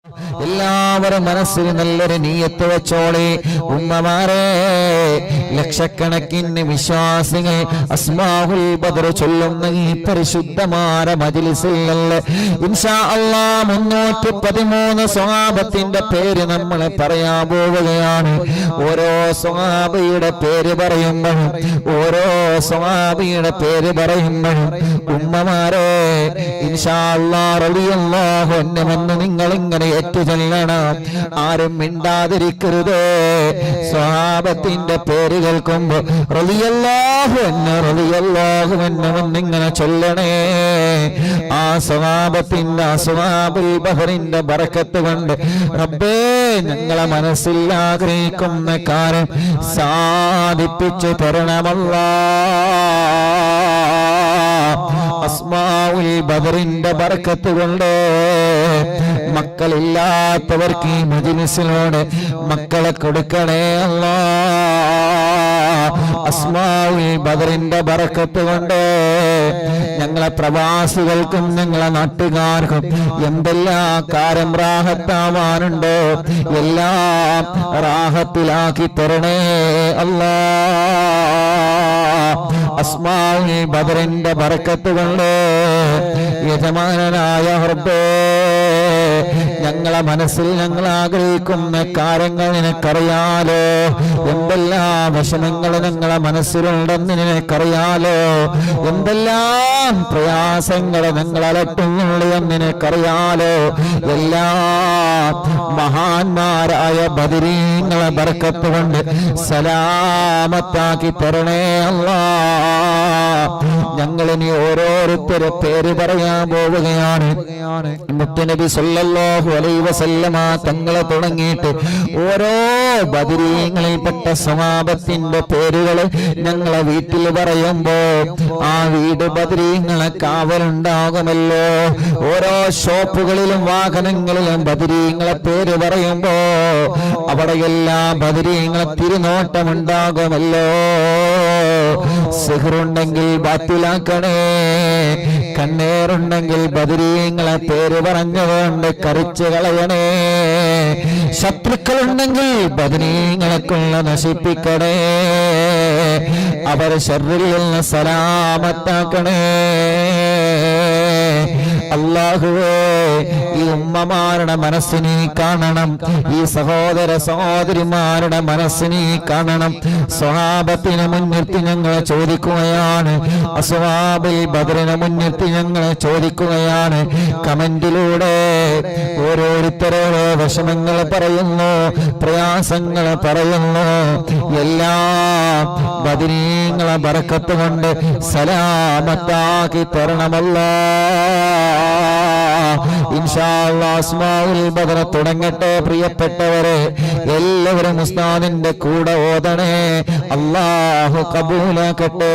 എല്ലാവരും മനസ്സിൽ നല്ലൊരു നീയത്ത് വെച്ചോളി. ഉമ്മമാരെ, ലക്ഷക്കണക്കിന് വിശ്വാസികൾ അസ്മാഉൽ ബദർ ചൊല്ലുന്ന ഈ പരിശുദ്ധമായ മജ്ലിസിൽ ഇൻഷാ അല്ലാഹ് 313 സ്വഹാബത്തിന്റെ പേര് നമ്മൾ പറയാൻ പോവുകയാണ്. ഓരോ സ്വഹാബിയുടെ പേര് പറയുമ്പോഴും ഉമ്മമാരെ ഇൻഷാ അല്ലാഹ് റളിയല്ലാഹു അൻഹു നിങ്ങൾ ഇങ്ങനെ ഏറ്റുചൊല്ലണം. ആരും മിണ്ടാതിരിക്കരുത്. സ്വഹാബത്തിന്റെ പേര് കേൾക്കുമ്പോ റളിയല്ലാഹു അൻഹു ഇങ്ങനെ ചൊല്ലണേ. ആ സ്വഹാബത്തിന്റെ അസ്ഹാബുൽ ബഹറിന്റെ ബറക്കത്ത് കൊണ്ട് റബ്ബേ ഞങ്ങളെ മനസ്സിൽ ആഗ്രഹിക്കുന്ന കാര്യം സാധിപ്പിച്ചു തരണമല്ലാഹ്. അസ്മാഉൽ ബദറിന്റെ ബറക്കത്ത് കൊണ്ട് മക്കളില്ലാത്തവർക്ക് ഈ മജ്ലിസിലൂടെ മക്കളെ കൊടുക്കണേ അല്ലാഹ്. അസ്മാഉൽ ബദറിന്റെ ബറക്കത്ത് കൊണ്ട് ഞങ്ങളെ പ്രവാസികൾക്കും ഞങ്ങളെ നാട്ടുകാർക്കും എന്തെല്ലാം കാര്യം റാഹത്താവാനുണ്ടോ എല്ലാം റാഹത്തിലാക്കി തരണേ അല്ലാഹ്. അസ്മാഉൽ ബദറിന്റെ ബറക്കത്ത് കൊണ്ട് യജമാനനായ റബ്ബേ ഞങ്ങളെ മനസ്സിൽ ഞങ്ങൾ ആഗ്രഹിക്കുന്ന കാര്യങ്ങൾ നിനക്കറിയാലോ. എന്തെല്ലാം വിഷമങ്ങൾ ഞങ്ങളെ മനസ്സിലുണ്ടെന്ന് നിനക്കറിയാലോ. എന്തെല്ലാം പ്രയാസങ്ങൾ ഞങ്ങൾ അലട്ടുന്നുള്ളൂ എന്ന് നിനക്കറിയാലോ. എല്ലാ മഹാന്മാരായ ബദരീങ്ങളെ ബർക്കത്ത് കൊണ്ട് സലാമത്താക്കി തരണേ അല്ലാഹ്. ഞങ്ങളിനി ഓരോരുത്തരെ പേര് പറയാൻ പോവുകയാണ്. മുത്തുനബി സല്ലല്ലാഹു അലൈഹി വസല്ലമ തങ്ങളെ തുടങ്ങിയിട്ട് ഓരോ ബദരീങ്ങളിൽപ്പെട്ട സ്വഹാബത്തിന്റെ പേരുകൾ ഞങ്ങളെ വീട്ടിൽ പറയുമ്പോ ആ വീട് ബദരീങ്ങളെ കാവലുണ്ടാകുമല്ലോ. ഓരോ ഷോപ്പുകളിലും വാഹനങ്ങളിലും ബദരീങ്ങളെ പേര് പറയുമ്പോ അവിടെയെല്ലാം ബദരീങ്ങളെ തിരുനോട്ടമുണ്ടാകുമല്ലോ. സിഹ്റുണ്ടെങ്കിൽ ബാത്തിലാക്കണേ, കണ്ണേറുണ്ടെങ്കിൽ ബദരീങ്ങളെ പേര് പറഞ്ഞുകൊണ്ട് കറിച്ചു കളയണേ. ശത്രുക്കളുണ്ടെങ്കിൽ ബദരീങ്ങളെ കൊള്ള നശിപ്പിക്കണേ. അവർ ശർറിൽ നിന്ന് സലാമത്താക്കണേ. അല്ലാഹുവേ, ഈ ഉമ്മമാരുടെ മനസ്സിനെ കാണണം, ഈ സഹോദര സഹോദരിമാരുടെ മനസ്സിനെ കാണണം. സ്വഹാബത്തിനെ മുൻനിർത്തി ഞങ്ങൾ ചോദിക്കുകയാണ്, അസ്ഹാബുൽ ബദറിനെ മുൻനിർത്തി ഞങ്ങൾ ചോദിക്കുകയാണ്. കമന്റിലൂടെ ഓരോരുത്തരോരോ വിഷമങ്ങൾ പറയുന്നു, പ്രയാസങ്ങൾ പറയുന്നു. എല്ലാം ബദരീങ്ങളെ ബറക്കത്ത് കൊണ്ട് സലാമത്താക്കി തരണമല്ലാഹ്. ഇൻഷാ അല്ലാഹ് അസ്മാഉൽ ബദർ തുടങ്ങട്ടെ. പ്രിയപ്പെട്ടവരെ, എല്ലാവരും ഉസ്താദിന്റെ കൂടെ ഓതണേ. അല്ലാഹു കബൂലാക്കട്ടെ.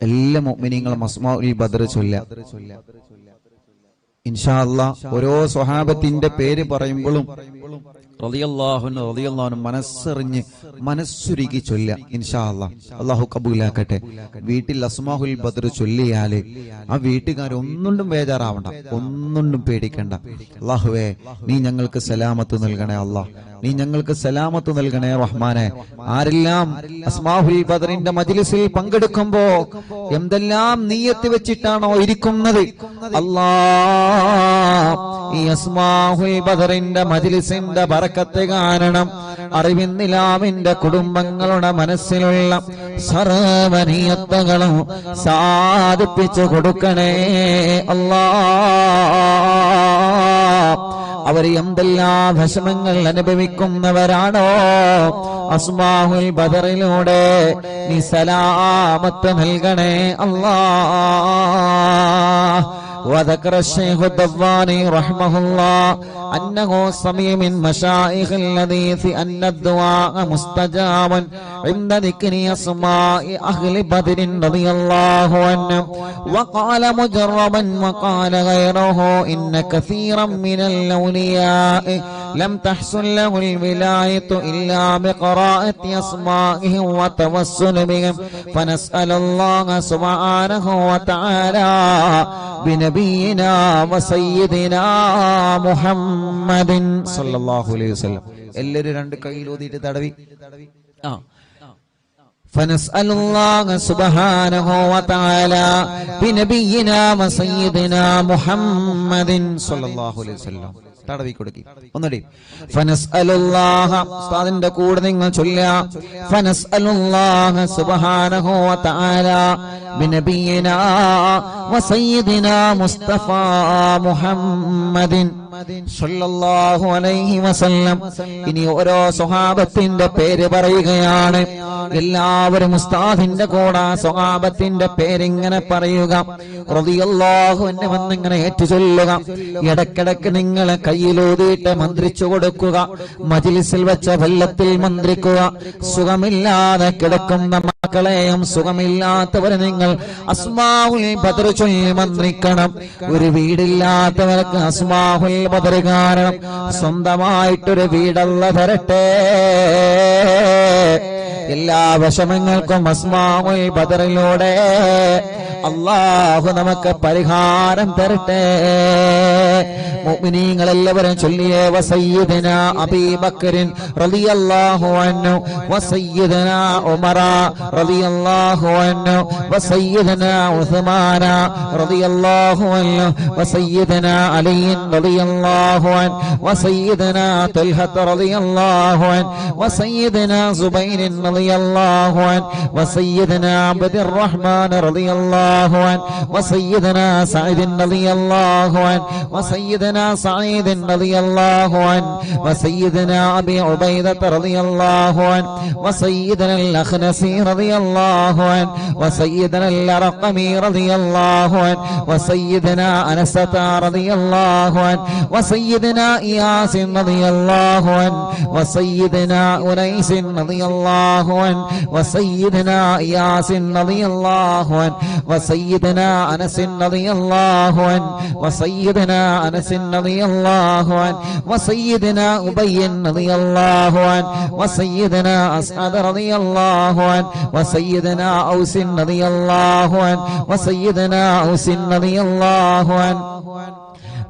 എല്ലാ മുഅ്മിനീങ്ങളും അസ്മാഉൽ ബദർ ചൊല്ലുക ഇൻഷാ അല്ലാഹ്. ഓരോ സ്വഹാബത്തിന്റെ പേര് പറയുമ്പോഴും റളിയല്ലാഹു അൻഹു മനസ്സറിഞ്ഞ് മനസ്സുരുകി ചൊല്ലുക ഇൻഷാ അല്ലാഹ്. അല്ലാഹു കബൂലാക്കട്ടെ. വീട്ടിൽ അസ്മാഉൽ ബദർ ചൊല്ലിയാല് ആ വീട്ടുകാർ ഒന്നുകൊണ്ടും ബേജാറാവണ്ട, ഒന്നുകൊണ്ടും പേടിക്കണ്ട. അല്ലാഹുവേ, നീ ഞങ്ങൾക്ക് സലാമത്ത് നൽകണേ അല്ലാഹ്, നീ ഞങ്ങൾക്ക് സലാമത്ത് നൽകണേ റഹ്മാനെ. ആരെല്ലാം അസ്മാഉൽ ബദറിന്റെ മജ്ലിസിൽ പങ്കെടുക്കുമ്പോ എന്തെല്ലാം നിയ്യത്ത് വെച്ചിട്ടാണോ ഇരിക്കുന്നത്, അല്ലാഹ് ഈ അസ്മാഉൽ ബദറിന്റെ മജ്ലിസിന്റെ ബറക്കത്ത് കാരണം അറിവിന്നിലാമിന്റെ കുടുംബങ്ങളുടെ മനസ്സിലുള്ള സർവ്വനിയത്തുകളും സാധിപ്പിച്ചു കൊടുക്കണേ അല്ലാഹ്. അവർ എന്തെല്ലാം വിഷമങ്ങൾ അനുഭവിക്കുന്നവരാണോ അസ്മാഉൽ ബദറിലൂടെ നീ സലാമത്ത് നൽകണേ അല്ലാഹ്. وذكر الشيخ الدواني رحمه الله أنه سمع من مشايخ الحديث أن الدعاء مستجاب عند ذكر أسماء أهل بدر رضي الله عنهم. وقال مجربا وقال غيره إن كثيرا من الأولياء ലം തഹ്സുൽ ലഹുൽ വിലായത്തു ഇല്ലാ ബിഖറാഅത്തി അസ്മാഇഹി വതവസ്സുൽ ബിഹിം ഫനസ്അലുല്ലാഹ സുബ്ഹാനഹു വതആല ബിനബിയിനാ വസയ്യിദിനാ മുഹമ്മദിൻ സല്ലല്ലാഹു അലൈഹി വസല്ലം. എല്ലാവരും രണ്ട് കൈയിൽ ഊതിയിട്ട് തടവി. فنسأل الله سبحانه وتعالى بنبينا وسيدنا محمد صلى الله عليه وسلم. തടവി കൊടുക്കി ഒന്നടി. ഫനസ്അലുല്ലാഹ ഉസ്താദിന്റെ കൂടെ നിങ്ങൾ ചൊല്ലുക. ഫനസ്അലുല്ലാഹ സുബ്ഹാനഹു വതആല ബിനബിയിനാ വസയ്യിദിനാ മുസ്തഫ മുഹമ്മദിൻ സല്ലല്ലാഹു അലൈഹി വസല്ലം. ഇനി ഓരോ സ്വഹാബത്തിന്റെ പേര് പറയുകയാണ്. എല്ലാവരും ഉസ്താദിന്റെ കൂടെ സ്വഹാബത്തിന്റെ പേരിങ്ങനെ പറയുക. റളിയല്ലാഹു അൻഹു വന്നിങ്ങനെ ഏറ്റുചൊല്ലുക. ഇടക്കിടക്ക് നിങ്ങൾ കയ്യിലൂതിയിട്ട് മന്ത്രിച്ചു കൊടുക്കുക. മജ്ലിസിൽ വെച്ച വെള്ളത്തിൽ മന്ത്രിക്കുക. സുഖമില്ലാതെ കിടക്കുന്ന മക്കളെയും സുഖമില്ലാത്തവരെ നിങ്ങൾ അസ്മാഉൽ ബദർ ചൊല്ലി മന്ത്രിക്കണം. ഒരു വീടില്ലാത്തവർക്ക് അസ്മാഉൽ ബദർ കാരണം സ്വന്തമായിട്ടൊരു വീടല്ല തരട്ടെ. എല്ലാ വിഷമങ്ങൾക്കും അസ്മാഉൽ ബദറിലൂടെ അല്ലാഹു നമുക്ക് പരിഹാരം തരട്ടെ. മുഅ്മിനീങ്ങൾ എല്ലാവരും ചൊല്ലിയേ. വസയ്യിദനാ അബീ ബക്കറിൻ റളിയല്ലാഹു അൻഹു വസയ്യിദനാ ഉമറ റളിയല്ലാഹു അൻഹു വസയ്യിദനാ ഉസ്മാന റളിയല്ലാഹു അൻഹു വസയ്യിദനാ അലി റളിയല്ലാഹു അൻഹു വസയ്യിദനാ തൽഹ റളിയല്ലാഹു അൻഹു വസയ്യിദനാ സുബൈർ റളിയല്ലാഹു അൻഹു വസയ്യിദനാ അബ്ദുർ റഹ്മാൻ റളിയല്ലാഹു അൻഹു വസയ്യിദനാ സഈദ് റളിയല്ലാഹു അൻഹു വസയ്യിദനാ سعيد رضي الله عنه وسيدنا أبي عبيدة رضي الله عنه وسيدنا الأخنسي رضي الله عنه وسيدنا الأرقمي رضي الله عنه وسيدنا أنسة رضي الله عنه وسيدنا إياس رضي الله عنه وسيدنا أنيس رضي الله عنه وسيدنا إياس رضي الله عنه وسيدنا أنس رضي الله عنه وسيدنا أنس رضي الله عنه وسيدنا أبي رضي الله عنه وسيدنا أسعد رضي الله عنه وسيدنا أوس رضي الله عنه وسيدنا أوس رضي الله عنه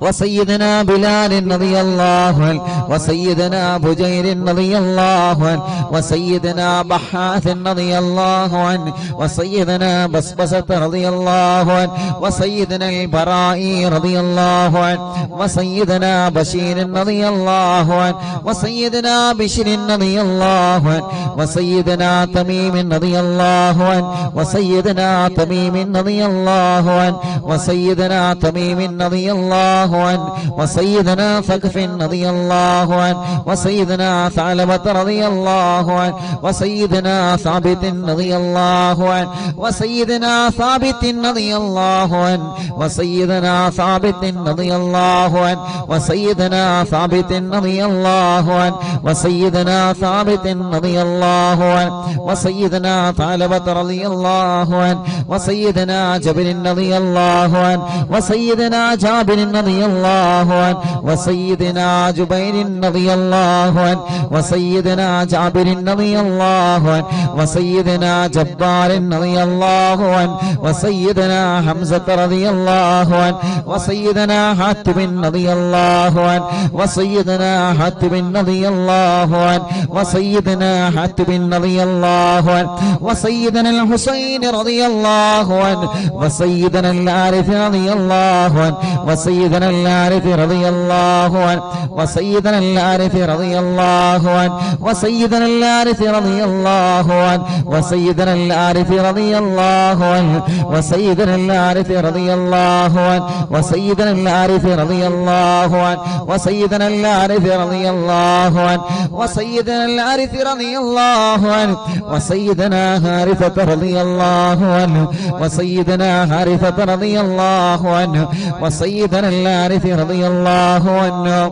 وسيدنا بلال رضي الله عنه وسيدنا بجير رضي الله عنه وسيدنا بحاث رضي الله عنه وسيدنا بسبسة رضي الله عنه وسيدنا البرائي رضي الله عنه وسيدنا بشير رضي الله عنه وسيدنا بشر رضي الله عنه وسيدنا تميم رضي الله عنه وسيدنا تميم رضي الله عنه وسيدنا تميم رضي الله عنه وسيدنا ثقف رضي الله عنه وسيدنا ثعلبة رضي الله عنه وسيدنا ثابت رضي الله عنه وسيدنا ثابت رضي الله عنه وسيدنا ثابت رضي الله عنه وسيدنا ثابت رضي الله عنه وسيدنا ثابت رضي الله عنه وسيدنا ثعلبة رضي الله عنه وسيدنا جابر رضي الله عنه وسيدنا جابر رضي الله عنه وسيدنا جبير رضي الله عنه وسيدنا جابر رضي الله عنه وسيدنا جبار رضي الله عنه وسيدنا حمزة رضي الله عنه وسيدنا حاتم رضي الله عنه وسيدنا حاتم رضي الله عنه وسيدنا حاتم رضي الله عنه وسيدنا الحسين رضي الله عنه وسيدنا العارف رضي الله عنه وسيدنا العارف رضي الله عنه وسيدنا العارف رضي الله عنه وسيدنا العارف رضي الله عنه وسيدنا العارف رضي الله عنه وسيدنا العارف رضي الله عنه وسيدنا العارف رضي الله عنه وسيدنا العارف رضي الله عنه وسيدنا العارف رضي الله عنه وسيدنا حارثة رضي الله عنه وسيدنا حارثة رضي الله عنه وسيدنا العارف رضي الله عنه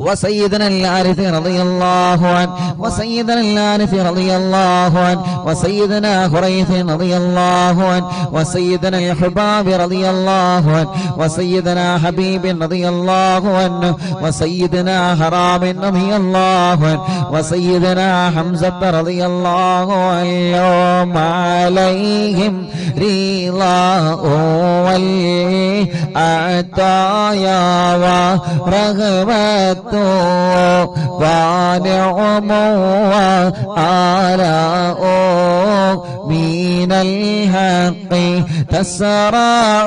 وسيدنا الحارث رضي الله عنه وسيدنا الحارث رضي الله عنه وسيدنا خريث رضي الله عنه وسيدنا الحباب رضي الله عنه وسيدنا حبيب رضي الله عنه وسيدنا حرام رضي الله عنه وسيدنا حمزة رضي الله عنهم عليهم رضاه والعطايا ورغبة ونعم وآلاء من الحق تسرع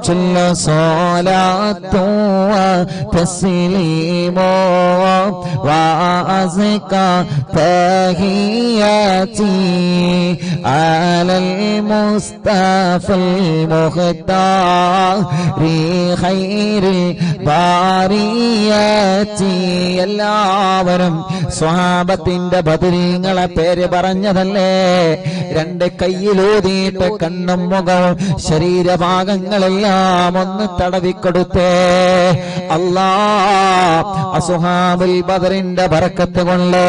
كل صلاة وتسليم وأزكى تحياتي على المصطفى المختار خير البريات. എല്ലാവരും സ്വഹാബത്തിന്റെ ബദരീങ്ങളെ പേര് പറഞ്ഞതല്ലേ? രണ്ട് കയ്യിലൂതിയിട്ട് കണ്ണും മുഖവും ശരീരഭാഗങ്ങളെല്ലാം ഒന്ന് തടവിക്കൊടുത്തേ. അല്ലാ, അസ്ഹാബുൽ ബദറിന്റെ ബറക്കത്ത് കൊണ്ട്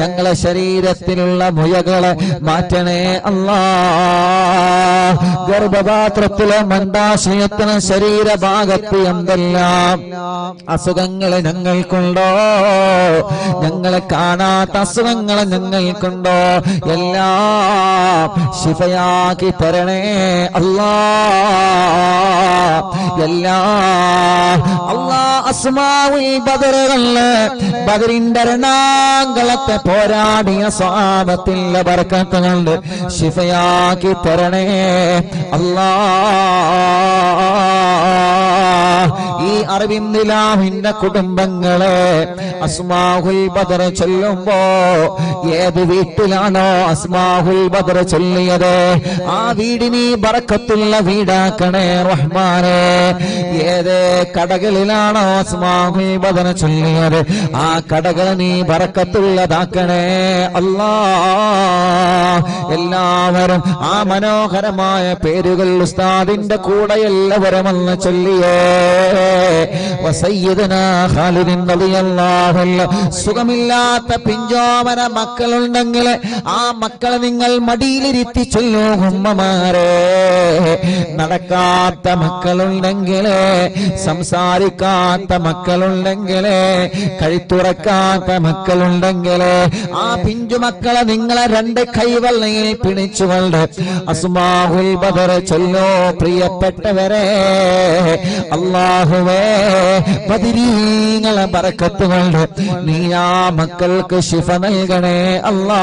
ഞങ്ങളെ ശരീരത്തിലുള്ള മുയകളെ മാറ്റണേ അല്ലാ. ഗർഭപാത്രത്തിലെ മണ്ടാശയത്തിന് ശരീരഭാഗത്ത് എന്തെല്ലാം അസുഖങ്ങൾ ഞങ്ങൾക്കുണ്ടോ, ഞങ്ങളെ കാണാത്ത അസുഖങ്ങൾ ഞങ്ങൾക്കുണ്ടോ, എല്ലാം ശിഫയാക്കി തരണേ അല്ലാ. അല്ലാ, അസ്മാഉൽ ബദറുകളില് ബദറിന്റെ രണാങ്കളത്തെ പോരാടിയ സ്വഹാബത്തിന്റെ ബർക്കത്ത് കൊണ്ട് ശിഫയാക്കി തരണേ അല്ലാ. ഈ അറബിന്ദിലാഹിന്റെ കുടുംബങ്ങളെ അസ്മാഉൽ ബദർ ചൊല്ലുമ്പോ ഏത് വീട്ടിലാണോ അസ്മാഉൽ ബദർ ചൊല്ലിയത് ആ വീടിന് ബറക്കത്തുള്ള വീടാക്കണേ റഹ്മാനേ. ഏത് കടകളിലാണോ അസ്മാഉൽ ബദർ ചൊല്ലിയത് ആ കടകൾ നീ ബറക്കത്തുള്ളതാക്കണേ അല്ലാ. എല്ലാവരും ആ മനോഹരമായ പേരുകൾ ഉസ്താദിന്റെ കൂടെ എല്ലാവരും ഒന്ന് ചൊല്ലിയേ. വസയ്യിദനാ ഖാലിദ് റളിയല്ലാഹു അൻഹു. സുഖമില്ലാത്ത പിഞ്ചോമന മക്കളുണ്ടെങ്കിൽ ആ മക്കളെ നിങ്ങൾ മടിയിലിരുത്തി ചൊല്ലൂ ഉമ്മമാരെ. നടക്കാത്ത മക്കളുണ്ടെങ്കിൽ, സംസാരിക്കാത്ത മക്കളുണ്ടെങ്കിൽ, കഴുത്തുറക്കാത്ത മക്കളുണ്ടെങ്കിൽ ആ പിഞ്ചു മക്കളെ നിങ്ങളെ രണ്ട് കൈവെള്ളയിൽ പിടിച്ചുകൊണ്ട് അസ്മാഉൽ ബദർ ചൊല്ലോ. പ്രിയപ്പെട്ടവരെ, അല്ലാഹുവേ ബദരീങ്ങളെ ബറക്കത്ത് കൊണ്ട് നീ ആ മക്കൾക്ക് ശിഫ നൽകണേ അല്ലാ.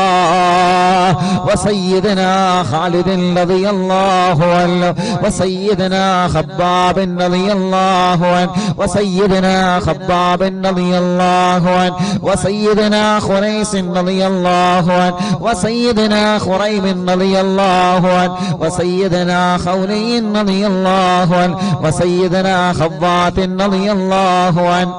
വസയ്യിദനാ ഖാലിദ് റളിയല്ലാഹു അൻഹു വസയ്യിദനാ ഖബ്ബാബ് റളിയല്ലാഹു അൻഹു വസയ്യിദനാ ഖബ്ബാബ് റളിയല്ലാഹു അൻഹു വസയ്യിദനാ ഖുറൈസ് റളിയല്ലാഹു അൻഹു വസയ്യിദനാ ഖുറൈബ് റളിയല്ലാഹു അൻഹു വസയ്യിദനാ ഖൗലി റളിയല്ലാഹു അൻഹു വസയ്യിദനാ ഖവ്വാത്ത് റളിയല്ലാഹു അൻഹു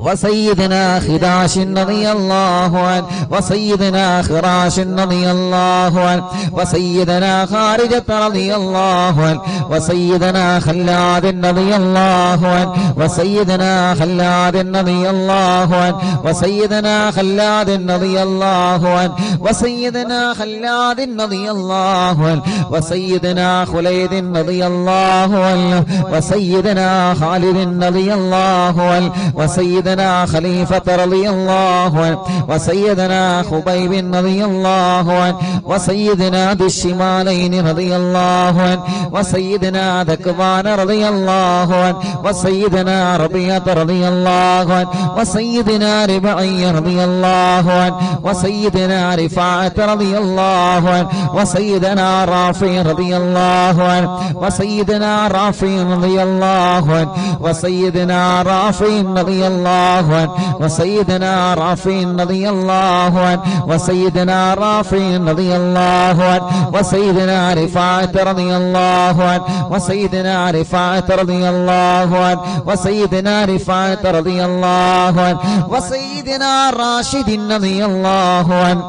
وسيدنا خداش رضي الله عنه وسيدنا خراش رضي الله عنه وسيدنا خارجة رضي الله عنه وسيدنا خلاد رضي الله عنه وسيدنا خلاد رضي الله عنه وسيدنا خلاد رضي الله عنه وسيدنا خلاد رضي الله عنه وسيدنا خليد رضي الله عنه وسيدنا خالد رضي الله عنه وسيدنا خليفة رضي الله عنه وسيدنا خبيب رضي الله عنه وسيدنا ذي الشمالين رضي الله عنه وسيدنا ذكوان رضي الله عنه وسيدنا ربيعة رضي الله عنه وسيدنا ربعي رضي الله عنه وسيدنا رفاعة رضي الله عنه وسيدنا رافع رضي الله عنه وسيدنا رافع رضي الله عنه وسيدنا رافع رضي الله عنه وسيدنا رافع رضي الله عنه وسيدنا رافع رضي الله عنه وسيدنا رفاعة رضي الله عنه وسيدنا رفاعة رضي الله عنه وسيدنا رفاعة رضي الله عنه وسيدنا راشد رضي الله عنه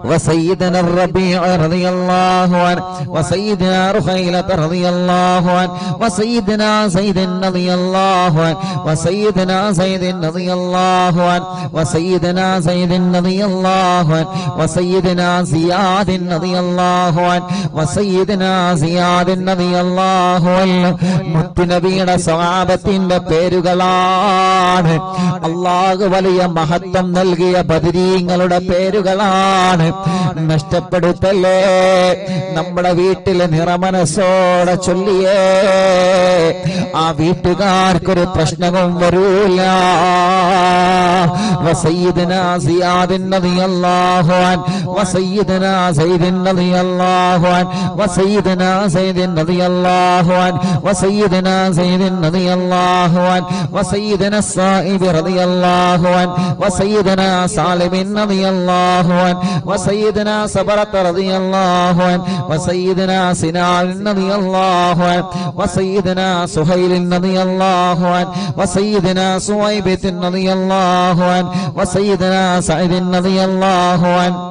وسيدنا الربيع رضي الله عنه وسيدنا رخيلة رضي الله عنه وسيدنا زيد رضي الله عنه وسيدنا زيد رضي الله عنه وسيدنا زيد رضي الله عنه وسيدنا زياد رضي الله عنه وسيدنا زياد رضي الله عنه മുത്തുനബിയുടെ സ്വഹാബത്തിന്റെ പേരുകളാണ്. അല്ലാഹു വലിയ മഹത്വം നൽകിയ ബദരീങ്ങളുടെ പേരുകളാണ്. നഷ്ടപ്പെടുത്തല്ലേ. നമ്മുടെ വീട്ടിലെ നിറമനസ്സോടെ ചൊല്ലിയേ ആ വീട്ടുകാർക്കൊരു പ്രശ്നവും വരൂല. വസയ്യിദനാ സിയാദ് റളിയല്ലാഹു അൻഹു വസയ്യിദനാ സയ്യിദ് റളിയല്ലാഹു അൻഹു വസയ്യിദനാ സയ്യിദ് റളിയല്ലാഹു അൻഹു വസയ്യിദനാ സയ്യിദ് റളിയല്ലാഹു അൻഹു വസയ്യിദനാ സായിബ് റളിയല്ലാഹു അൻഹു വസയ്യിദനാ സാലിബ് റളിയല്ലാഹു അൻഹു വസയ്യിദനാ സബറത്ത് റളിയല്ലാഹു അൻഹു വസയ്യിദനാ സിനാൻ റളിയല്ലാഹു അൻഹു വസയ്യിദനാ സുഹൈൽ റളിയല്ലാഹു അൻഹു വസയ്യിദനാ സുവൈബ് റളിയല്ലാഹു അൻഹു വസയ്യിദനാ സഅദ് റളിയല്ലാഹു അൻഹു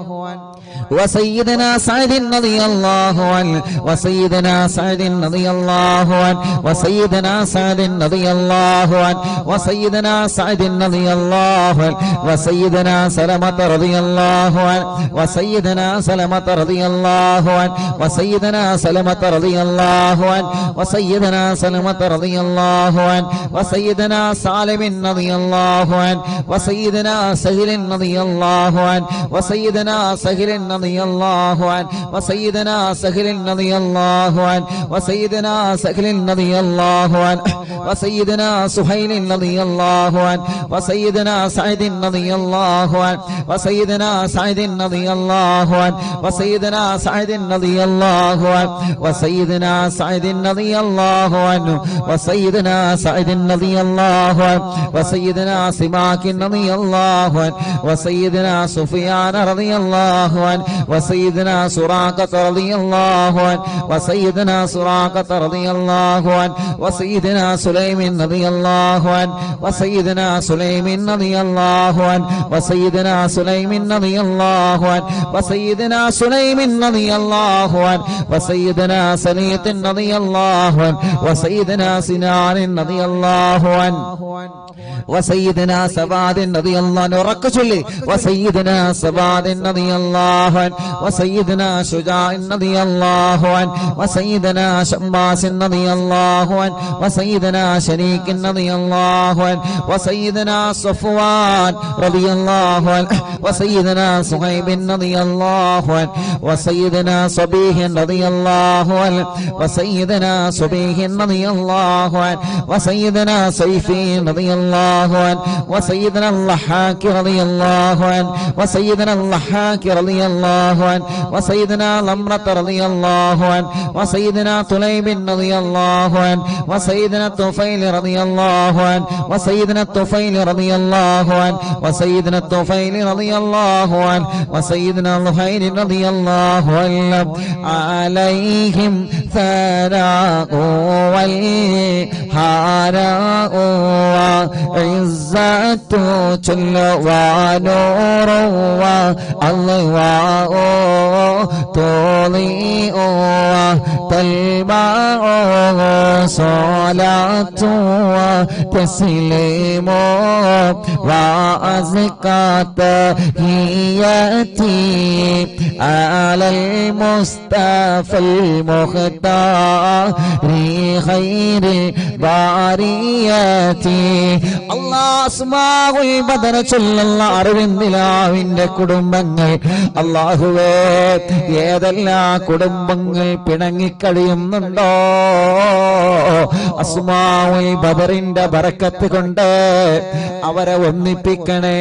وسيدنا سعد رضي الله عنه وسيدنا سعد رضي الله عنه وسيدنا سعد رضي الله عنه وسيدنا سعد رضي الله عنه وسيدنا سلمة رضي الله عنه وسيدنا سلمة رضي الله عنه وسيدنا سلمة رضي الله عنه وسيدنا سلمة رضي الله عنه وسيدنا سالم رضي الله عنه وسيدنا سهل رضي الله عنه وسيدنا سهل رضي الله عنه وسيدنا سهل رضي الله عنه وسيدنا سهل رضي الله عنه وسيدنا سهيل رضي الله عنه وسيدنا سعد رضي الله عنه وسيدنا سعد رضي الله عنه وسيدنا سعد رضي الله عنه وسيدنا سعد رضي الله عنه وسيدنا سعد رضي الله عنه وسيدنا سماك رضي الله عنه وسيدنا سفيان رضي الله عنه وسيدنا سراقة رضي الله عنه وسيدنا سراقة رضي الله عنه وسيدنا سليم رضي الله عنه وسيدنا سليم رضي الله عنه وسيدنا سليم رضي الله عنه وسيدنا سليم رضي الله عنه وسيدنا سليط رضي الله عنه وسيدنا سنان رضي الله عنه وسيدنا سباد رضي الله عنه ركشلي وسيدنا سباد رضي الله عنه وسيدنا شجاع رضي الله عنه وسيدنا شماس رضي الله عنه وسيدنا شريك رضي الله عنه وسيدنا صفوان رضي الله عنه وسيدنا صهيب رضي الله عنه وسيدنا صبيح رضي الله عنه وسيدنا صبيح رضي الله عنه وسيدنا سيفي رضي الله عنه وسيدنا اللحاك رضي الله عنه وسيدنا اللحاك رضي الله عنه وسيدنا لمرة رضي الله عنه وسيدنا طليب رضي الله عنه وسيدنا الطفيل رضي الله عنه وسيدنا الطفيل رضي الله عنه وسيدنا الطفيل رضي الله عنه وسيدنا الخير رضي الله عنه عليهم ثناء والحراء وعزة جل ونور والله تضيء تلمع صلاة وتسليم وأزكى تحياتي على المصطفى المختار خير البريات الله أسماء البدر صلى الله അറിവിന്ദിലാവിന്റെ കുടുംബങ്ങൾ അല്ലാഹുവേ ഏതെല്ലാം കുടുംബങ്ങൾ പിണങ്ങിക്കഴിയുന്നുണ്ടോ അസ്മാഉൽ ബദറിന്റെ ബറക്കത്ത് കൊണ്ട് അവരെ ഒന്നിപ്പിക്കണേ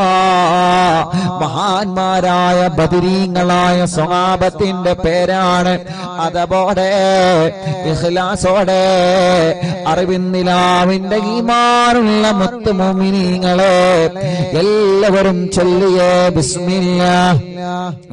അല്ലാഹ്. മഹാന്മാരായ ബദരീങ്ങളായ സ്വഹാബത്തിന്റെ പേരാണ്. അതോടെ ഇഖ്ലാസോടെ അറിവിന്നിലാവിന്റെ ഈമാനുള്ള മുത്ത് മുഅ്മിനീങ്ങളെ എല്ലാവരും ചൊല്ലിയേ ബിസ്മില്ലാഹ്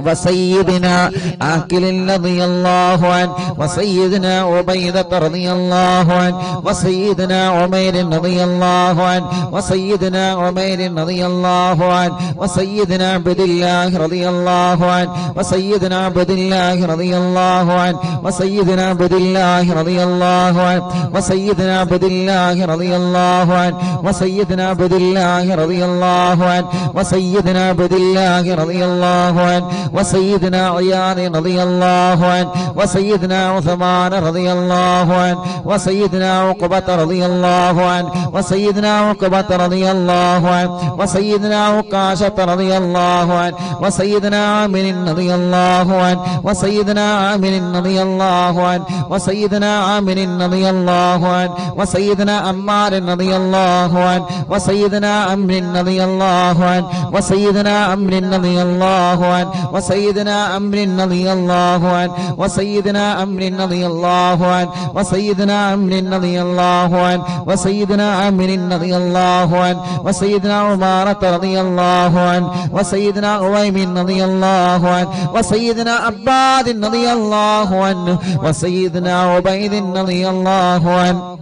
وسيدنا عاقل رضي الله عنه وسيدنا عبيدة رضي الله عنه وسيدنا عمير رضي الله عنه وسيدنا عمير رضي الله عنه وسيدنا عبد الله رضي الله عنه وسيدنا عبد الله رضي الله عنه وسيدنا عبد الله رضي الله عنه وسيدنا عبد الله رضي الله عنه وسيدنا عبد الله رضي الله عنه وسيدنا عبد الله رضي الله عنه وسيدنا عياض رضي الله عنه وسيدنا عثمان رضي الله عنه وسيدنا عقبة رضي الله عنه وسيدنا عقبة رضي الله عنه وسيدنا عكاشة رضي الله عنه وسيدنا عامر رضي الله عنه وسيدنا عامر رضي الله عنه وسيدنا عامر رضي الله عنه وسيدنا عمار رضي الله عنه وسيدنا عمرو رضي الله عنه وسيدنا عمرو رضي الله عنه وسيدنا عمرو رضي الله عنه وسيدنا عمرو رضي الله عنه وسيدنا عمرو رضي الله عنه وسيدنا عمرو رضي الله عنه وسيدنا عمارة رضي الله عنه وسيدنا عويم رضي الله عنه وسيدنا عباد رضي الله عنه وسيدنا عبيد رضي الله عنه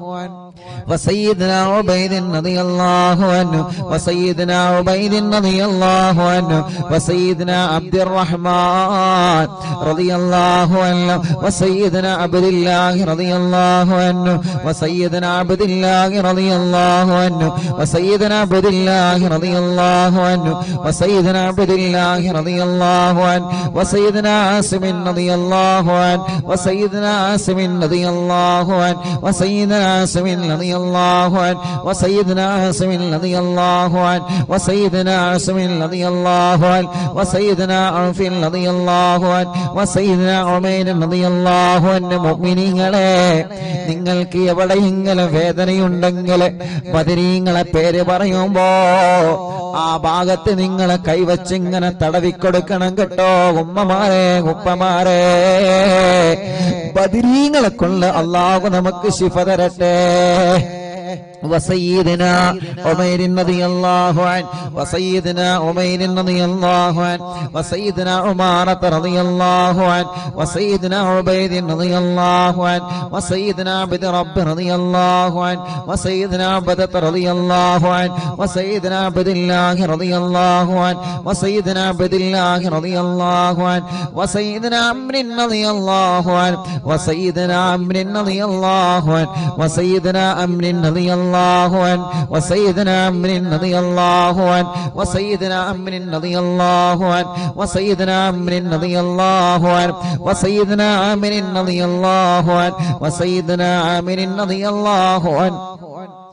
وسيدنا عبيد رضي الله عنه وسيدنا عبيد رضي الله عنه وسيدنا عبد الرحمن رضي الله عنه وسيدنا عبد الله رضي الله عنه وسيدنا عبد الله رضي الله عنه وسيدنا عبد الله رضي الله عنه وسيدنا عبد الله رضي الله عنه وسيدنا عاصم رضي الله عنه وسيدنا عاصم رضي الله عنه وسيدنا عاصم رضي الله عنه وسيدنا عاصم رضي الله عنه وسيدنا عاصم رضي الله عنه وسيدنا عوف رضي الله عنه وسيدنا عمير رضي الله عنه മുഅ്മിനീങ്ങളെ നിങ്ങൾക്ക് എവിടെയെങ്കിലും വേദനയുണ്ടെങ്കിൽ ബദരീങ്ങളെ പേര് പറയുമ്പോ ആ ഭാഗത്ത് നിങ്ങൾ കൈവച്ചിങ്ങനെ തടവിക്കൊടുക്കണം കേട്ടോ ഉമ്മമാരെ ഉപ്പമാരെ ബദരീങ്ങളെ കൊണ്ട് അല്ലാഹു നമുക്ക് ശിഫ തരട്ടെ وسيدنا عمير رضي الله عنه وسيدنا عمير رضي الله عنه وسيدنا عمارة رضي الله عنه وسيدنا عبيد رضي الله عنه وسيدنا عبد رب رضي الله عنه وسيدنا عبدة رضي الله عنه وسيدنا عبد الله رضي الله عنه وسيدنا عبد الله رضي الله عنه وسيدنا عمرو رضي الله عنه وسيدنا عمرو رضي الله عنه وسيدنا عمرو رضي الله عنه وسيدنا عمرو رضي الله عنه وسيدنا عمرو رضي الله عنه وسيدنا عمرو رضي الله عنه وسيدنا عامر رضي الله عنه وسيدنا عامر رضي الله عنه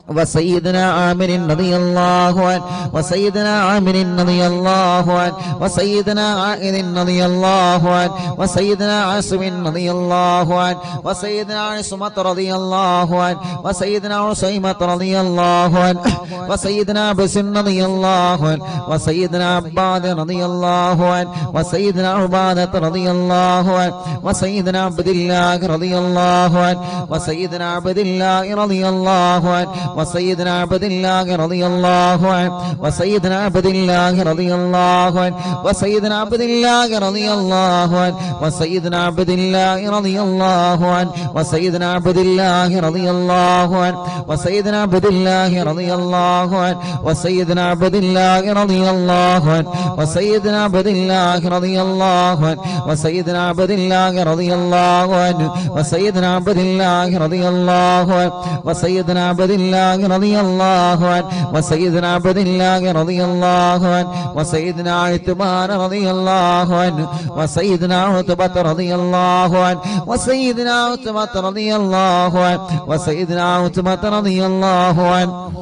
وسيدنا عامر رضي الله عنه وسيدنا عامر رضي الله عنه وسيدنا عائذ رضي الله عنه وسيدنا عاصم رضي الله عنه وسيدنا عصمة رضي الله عنه وسيدنا عصيمة رضي الله عنه وسيدنا بسن رضي الله عنه وسيدنا عباد رضي الله عنه وسيدنا عبادة رضي الله عنه وسيدنا عبد الله رضي الله عنه وسيدنا عبد الله رضي الله عنه وسيدنا عبد الله رضي الله عنه وسيدنا عبد الله رضي الله عنه وسيدنا عبد الله رضي الله عنه وسيدنا عبد الله رضي الله عنه وسيدنا عبد الله رضي الله عنه وسيدنا عبد الله رضي الله عنه وسيدنا عبد الله رضي الله عنه وسيدنا عبد الله رضي الله عنه وسيدنا عبد الله رضي الله عنه وسيدنا عبد الله رضي الله عنه وسيدنا عبد الله رضي الله عنه وسيدنا عبد الله رضي الله عنه وسيدنا عثمان رضي الله عنه وسيدنا عتبة رضي الله عنه وسيدنا عتبة رضي الله عنه وسيدنا عتبة رضي الله عنه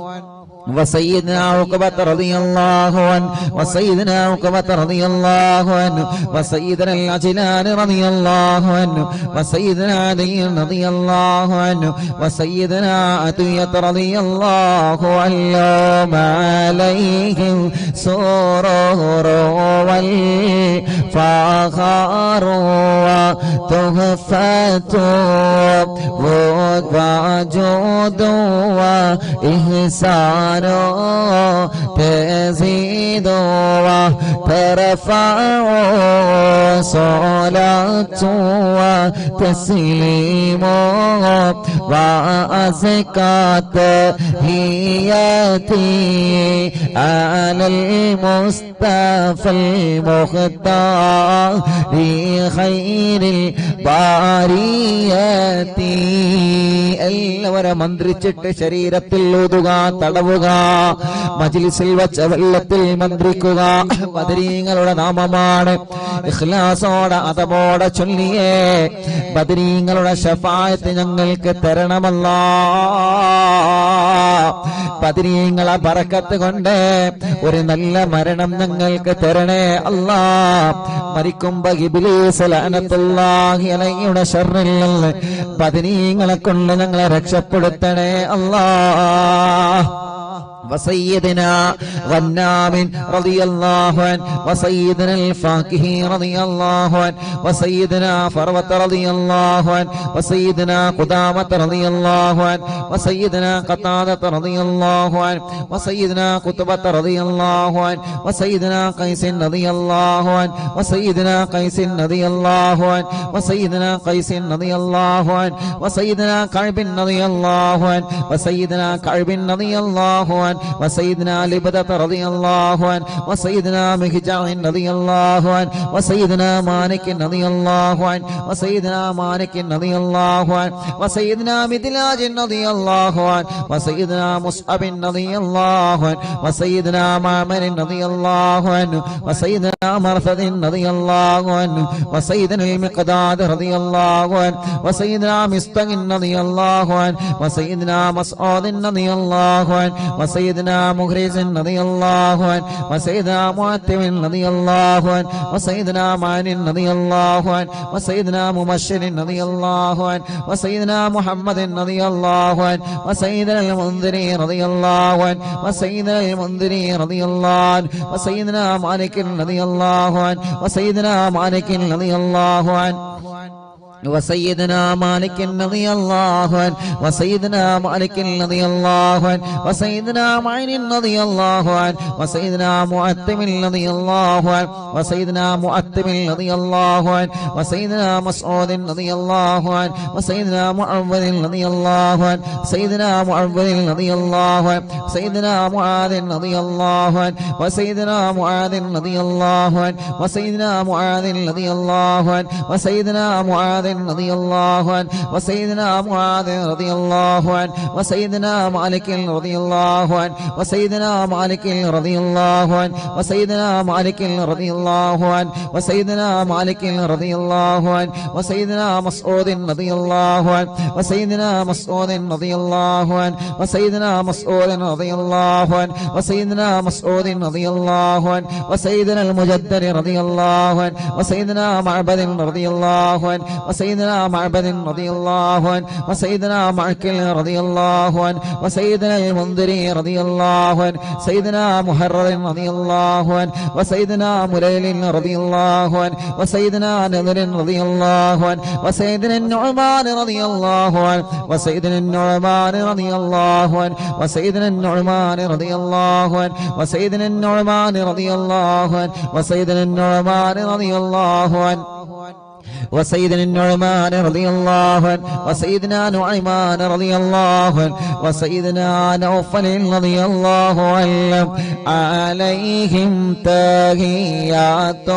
وسيدنا عقبة رضي الله عنه وسيدنا عقبة رضي الله عنه وسيدنا العجلان رضي الله عنه وسيدنا علي رضي الله عنه وسيدنا عطية رضي الله عنه عليهم سرور والفخر وتحفة وجود إحسانه تزيد وترفع صلاة وتسليم وأزكى تحياتي على المصطفى المختار خير الباريات. എല്ലാവരും മന്ത്രിച്ചിട്ട് ശരീരത്തിൽ ഊതുക, തടവുക, മജ്ലിസിൽ വച്ച വെള്ളത്തിൽ മന്ത്രിക്കുക. ബദരീങ്ങളുടെ നാമമാണ്. ഇഖ്ലാസോടെ അതമോടെ ചൊല്ലിയേ ബദരീങ്ങളുടെ ശഫാഅത്ത് ഞങ്ങൾക്ക് തരണമല്ലാ. ബദരീങ്ങളെ ബറക്കത്ത് കൊണ്ട് ഒരു നല്ല മരണം ഞങ്ങൾക്ക് തരണേ അല്ലാ. മരിക്കുമ്പോ ഇബ്ലീസ് ലഅനത്തുല്ലാഹി അലൈഹിയുടെ ശർറിൽ നിന്ന് ബദരീങ്ങളെ കൊണ്ട് ഞങ്ങളെ രക്ഷപ്പെടുത്തണേ അല്ലാ. وسيدنا غنام رضي الله عنه وسيدنا الفاكهي رضي الله عنه وسيدنا فروة رضي الله عنه وسيدنا قدامة رضي الله عنه وسيدنا قتادة رضي الله عنه وسيدنا قطبة رضي الله عنه وسيدنا قيس رضي الله عنه وسيدنا قيس رضي الله عنه وسيدنا قيس رضي الله عنه وسيدنا كعب رضي الله عنه وسيدنا كعب رضي الله عنه وسيدنا لبدة رضي الله عنه وسيدنا مهجع رضي الله عنه وسيدنا مالك رضي الله عنه وسيدنا مالك رضي الله عنه وسيدنا مدلاج رضي الله عنه وسيدنا مصعب رضي الله عنه وسيدنا معمر رضي الله عنه وسيدنا مرثد رضي الله عنه وسيدنا المقداد رضي الله عنه وسيدنا مستق رضي الله عنه وسيدنا مسعود رضي الله عنه وسيدنا مغرز رضي الله عنه وسيدنا معتم رضي الله عنه وسيدنا معن رضي الله عنه وسيدنا مبشر رضي الله عنه وسيدنا محمد رضي الله عنه وسيدنا المنذري رضي الله عنه وسيدنا المنذري رضي الله عنه وسيدنا مالك رضي الله عنه وسيدنا مالك رضي الله عنه وسيدنا مالك رضي الله عنه وسيدنا مالك رضي الله عنه وسيدنا معين رضي الله عنه وسيدنا معتم رضي الله عنه وسيدنا معتم رضي الله عنه وسيدنا مسعود رضي الله عنه وسيدنا معوذ رضي الله عنه سيدنا معوذ رضي الله عنه سيدنا معاذ رضي الله عنه وسيدنا معاذ رضي الله عنه وسيدنا معاذ رضي الله عنه وسيدنا معاذ رضي الله عنه وسيدنا معاذ رضي الله عنه وسيدنا مالك رضي الله عنه وسيدنا مالك رضي الله عنه وسيدنا مالك رضي الله عنه وسيدنا مالك رضي الله عنه وسيدنا مسعود رضي الله عنه وسيدنا مسعود رضي الله عنه وسيدنا مسعود رضي الله عنه وسيدنا مسعود رضي الله عنه وسيدنا المجدر رضي الله عنه وسيدنا معبد رضي الله عنه وسيدنا معبد رضي الله عنه وسيدنا معكل رضي الله عنه وسيدنا المنذري رضي الله عنه سيدنا محرر رضي الله عنه وسيدنا مليل رضي الله عنه وسيدنا نذر رضي الله عنه وسيدنا النعمان رضي الله عنه وسيدنا النعمان رضي الله عنه وسيدنا النعمان رضي الله عنه وسيدنا النعمان رضي الله عنه وسيدنا النعمان رضي الله عنه وسيدنا النعمان رضي الله عنه وسيدنا نعيمان رضي الله عنه وسيدنا نوفل رضي الله عنه عليهم تحيات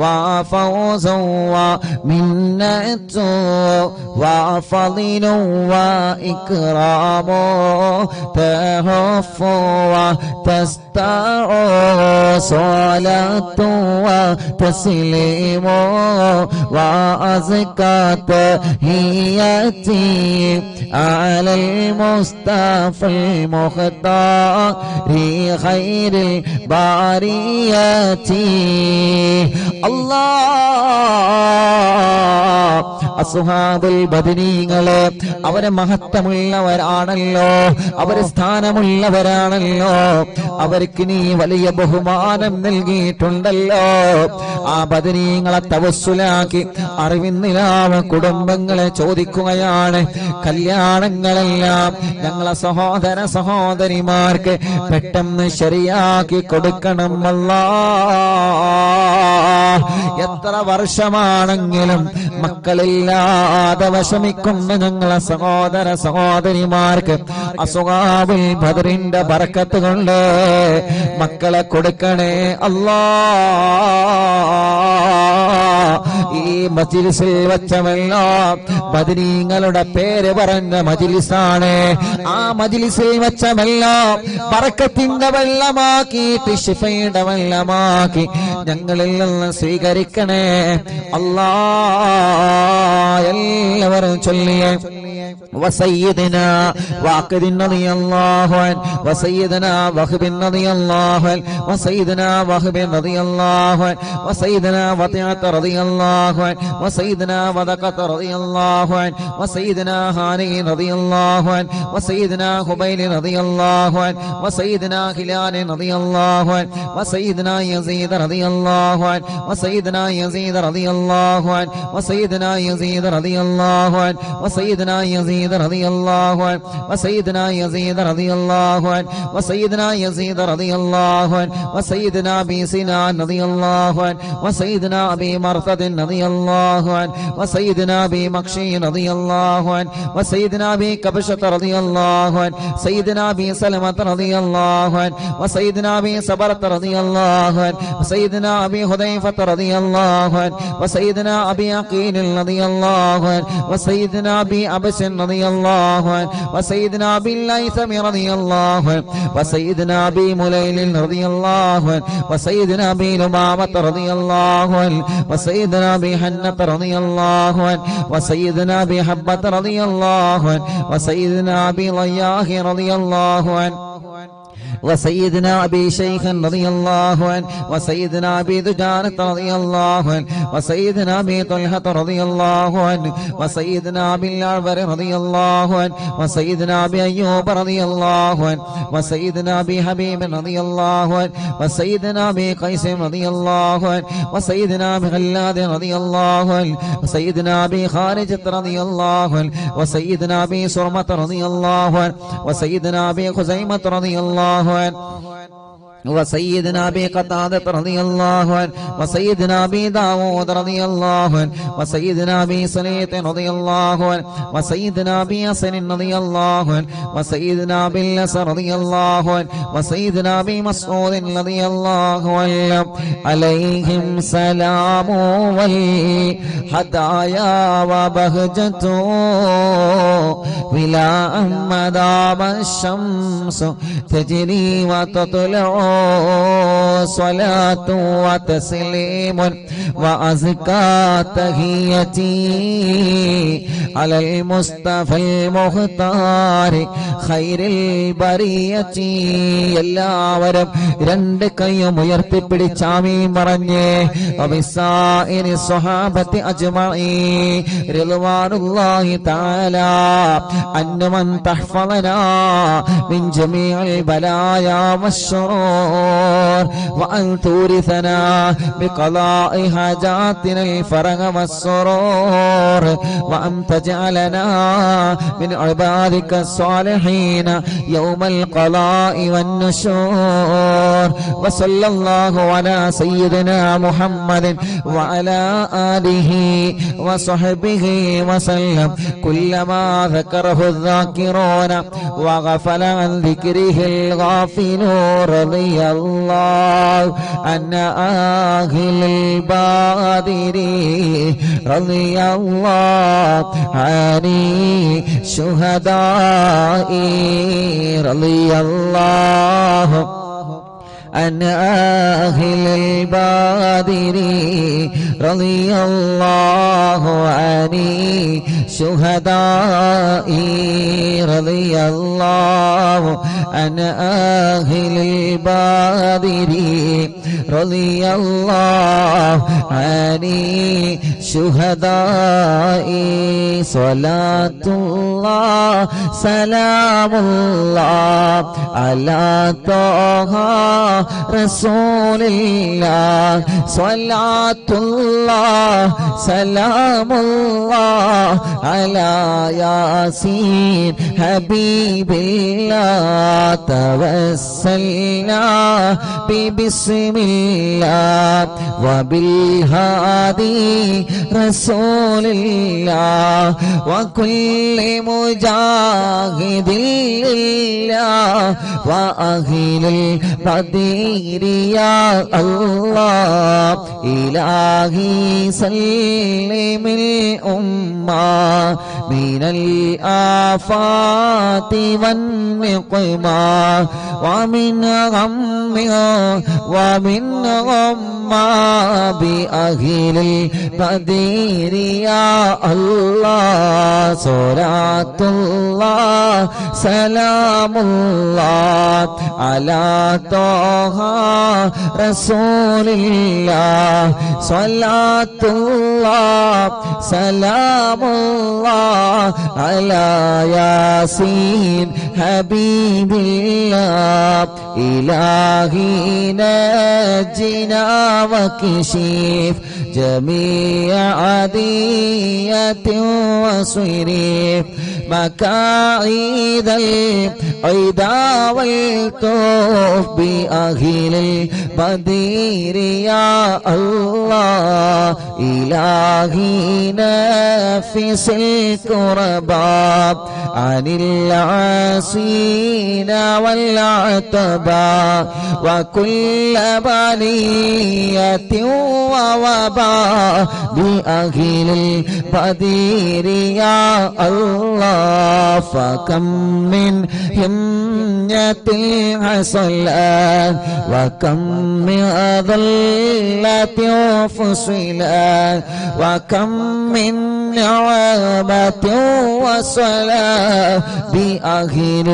وفوز ومنة وفضل وإكرام تهف وتستع صلاة وتسليم وأزكى تحياتي على المصطفى المختار خير الباريات. الله അസ്ഹാബുൽ ബദരീങ്ങളെ അവരെ മഹത്വമുള്ളവരാണല്ലോ, അവര് സ്ഥാനമുള്ളവരാണല്ലോ, അവർക്ക് നീ വലിയ ബഹുമാനം നൽകിയിട്ടുണ്ടല്ലോ. ആ ബദരീങ്ങളെ തവസ്സുലാക്കി അറിവിന്നിലാവ് കുടുംബങ്ങളെ ചോദിക്കുകയാണ്, കല്യാണങ്ങളെല്ലാം ഞങ്ങളെ സഹോദര സഹോദരിമാർക്ക് പെട്ടെന്ന് ശരിയാക്കി കൊടുക്കണം അല്ലാഹ്. എത്ര വർഷമാണെങ്കിലും മക്കളില്ലാതെ വിഷമിക്കുന്ന ഞങ്ങളെ സഹോദര സഹോദരിമാർക്ക് അസ്ഹാബുൽ ബദറിന്റെ ബർക്കത്ത് കൊണ്ട് മക്കളെ കൊടുക്കണേ അല്ലാഹ്. ഈ മജ്ലിസിൽ വെച്ചമെല്ലാം ബദരീങ്ങളുടെ പേര് പറഞ്ഞ മജ്ലിസാണ്. ആ മജ്ലിസിൽ വെച്ചമെല്ലാം ബർക്കത്തിന്റെ വെള്ളമാക്കിയിട്ട് ശിഫയുടെ വെള്ളമാക്കി ഞങ്ങളിൽ നിന്ന് സ്വീകരിക്കണേ അല്ലാഹ്. എല്ലാവരും ചൊല്ലിയേ وسيدنا واقد رضي الله عنه وسيدنا وهب رضي الله عنه وسيدنا وهب رضي الله عنه وسيدنا وطيعة رضي الله عنه وسيدنا وذقة رضي الله عنه وسيدنا هاني رضي الله عنه وسيدنا خبيل رضي الله عنه وسيدنا هلال رضي الله عنه وسيدنا يزيد رضي الله عنه وسيدنا يزيد رضي الله عنه وسيدنا يزيد رضي الله عنه وسيدنا يزيد رضي الله عنه وسيدنا يزيد رضي الله عنه وسيدنا يزيد رضي الله عنه وسيدنا ابي سنان رضي الله عنه وسيدنا ابي مرثد رضي الله عنه وسيدنا ابي مكشي رضي الله عنه وسيدنا ابي كبشة رضي الله عنه سيدنا ابي سلمة رضي الله عنه وسيدنا ابي صبرة رضي الله عنه وسيدنا ابي حذيفة رضي الله عنه وسيدنا ابي عقيل رضي الله عنه وسيدنا ابي عبس رضي الله عنه وسيدنا ابي الليثم رضي الله عنه وسيدنا ابي مليل رضي الله عنه وسيدنا ابي لمامة رضي الله عنه وسيدنا ابي حنة رضي الله عنه وسيدنا ابي حبة رضي الله عنه وسيدنا ابي ضياح رضي الله عنه وسيدنا ابي شيخ رضي الله عنه وسيدنا ابي دجانة رضي الله عنه وسيدنا ابي طلحة رضي الله عنه وسيدنا ابي العبر رضي الله عنه وسيدنا ابي ايوب رضي الله عنه وسيدنا ابي حبيب رضي الله عنه وسيدنا ابي قيس رضي الله عنه وسيدنا ابي غلاد رضي الله عنه وسيدنا ابي خارجة رضي الله عنه وسيدنا ابي سرمة رضي الله عنه وسيدنا ابي خزيمة رضي الله عنه وسيدنا ابي قتادة رضي الله عنه وسيدنا ابي داود رضي الله عنه وسيدنا ابي سليط رضي الله عنه وسيدنا ابي حسن رضي الله عنه وسيدنا ابي اللس رضي الله عنه وسيدنا ابي مسعود رضي الله عنه عليهم سلام والهدايا وبهجة ولا مدام الشمس تجري وتطلع صلاة وتسليم وأزكى تحيتي على المصطفى المختار خير البرية. എല്ലാവരും രണ്ട് കൈയും ഉയർത്തിപ്പിടിച്ചാമീൻ പറഞ്ഞേ. വബിസാഇരി സ്വഹാബത്തി അജ്മഈൻ റിദ്വാനുല്ലാഹി തആല അന്നമൻ തഹ്ഫളനാ മിൻ ജമീഇൽ ബലായാ والشرور وأن تورثنا بقضاء حاجاتنا الفرج والسرور وأن تجعلنا من عبادك الصالحين يوم القضاء والنشور. وصلى الله على سيدنا محمد وعلى آله وصحبه وسلم. كلما ذكره الذاكرون وغفل عن ذكره الغافلون رضي الله عن أهل البادر رضي الله عن الشهداء رضي الله عن أهل البادر റളിയല്ലാഹു അനി ശുഹദാഇ റളിയല്ലാഹു അൻ അഹ്ലിൽ ബാദിരി റളിയല്ലാഹു അനി ശുഹദാഇ സ്വലാത്തുല്ലാഹ് സലാമുല്ലാഹ് അലാ ത്വാഹ റസൂലില്ലാഹ് സ്വലാത്തുല്ലാഹ് സലാമുല്ലാഹ് അലാ യാസീൻ ഹബീബില്ലാഹ് തവസ്സൽനാ ബിസ്മില്ലാഹ് വബിൽ ഹാദി റസൂലില്ലാഹ് വകുല്ലി മുജാഹിദില്ലാഹ് വഅഹ്ലിൽ ബദീരി യാ അല്ലാഹ് ഇലാഹി സല്ലിമിൽ ഉമ്മാ മിനൽ ആഫാതി വന്നിഖ്മാ വമിൻ ഗമ്മി വമിൻ ഗമ്മാ ബിഅഹ്ലിൽ ബദീരി യാ അല്ലാഹ് സ്വലാത്തുല്ലാഹ് സലാമുല്ലാഹ് അലാ ത്വാഹ റസൂലില്ലാഹ് സ്വലാത്തുല്ലാഹ് സലാമുല്ലാഹ് അലാ യാസീൻ ഹബീബില്ലാഹ് ഇലാഹി നജ്ജിനാ വകിശിഫ് جميع عادية وصريف مكاعيد العدا والطوف بأهل البدير يا الله إلهي نفس الكرباب عن العاصين والعتباء وكل بلية ووباء بأهل البدير يا الله فكم من همية حصلت وكم من ضلة فصلت وكم من نعمة وصلاة بأهل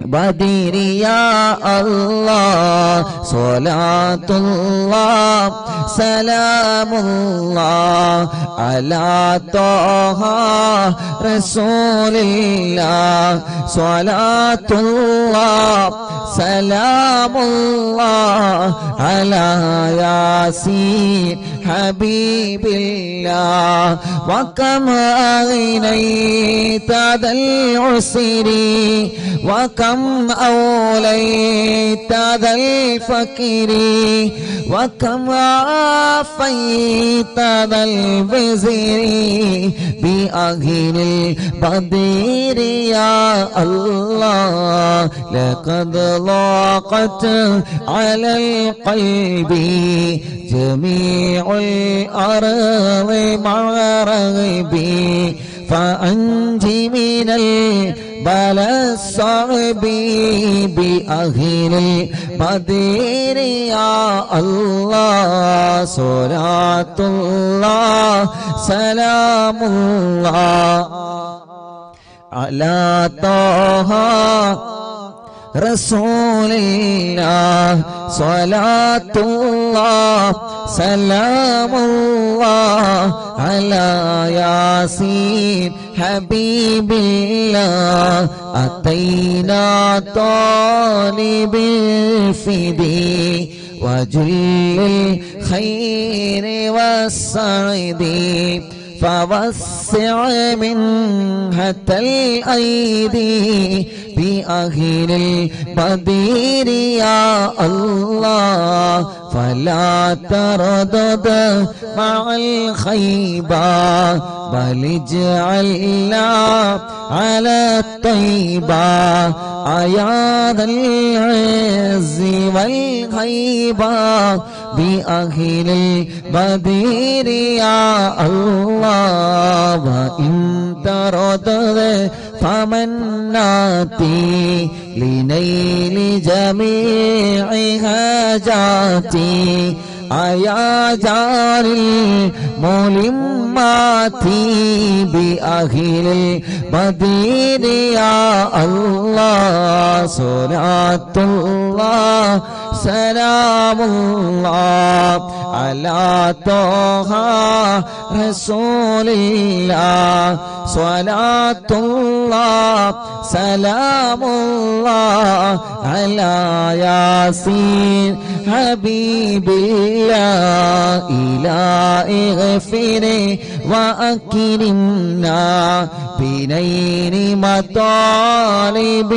بدير يا الله صلاة الله سلام الله على طه رسول الله صلاة الله سلام الله على ياسين حبيب الله وكم أغنيت ذا العسر وكم أوليت ذا الفقر وكم عافيت ذا الوزر بأهل البدير يا الله لقد ضاقت على القلب جميع الأرض مع رغبي فأنجي من البلاء الصعب بأهل البدير يا الله صلاة الله سلام الله على طه رسول الله صلاة الله سلام الله على ياسين حبيب الله أتينا طالب الفدي وجل الخير والسعد فوسع منحة الأيدي بأهل البدير يا الله فلا تردد مع الخيبة بل اجعلنا على الطيبة أيا ذا العز والهيبة بأهل البدير يا الله وإن تردد فمناتي لنيل جميع حاجاتي يا جار الملمات بأهل المدينة يا الله صلاة الله سلام الله على طه رسول الله صلاة الله سلام الله على ياسين حبيب الله إلهي اغفر وأكرمنا بنيل مطالب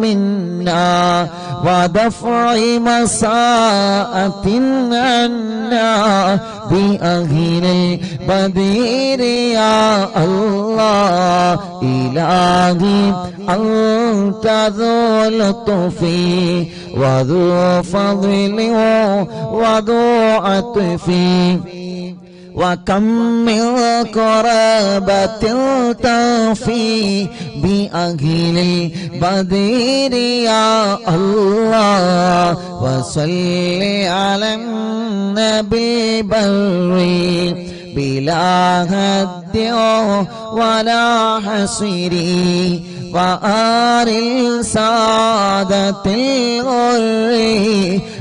منا ودفع مساءة عنا بأهل البدير يا الله إلهي أنت ذو لطف وذو فضل وذو عطف وكم من قرابة تفي بأهل البدير يا الله وصل على النبي بري بلا هد ولا حصير وآل السادة الغر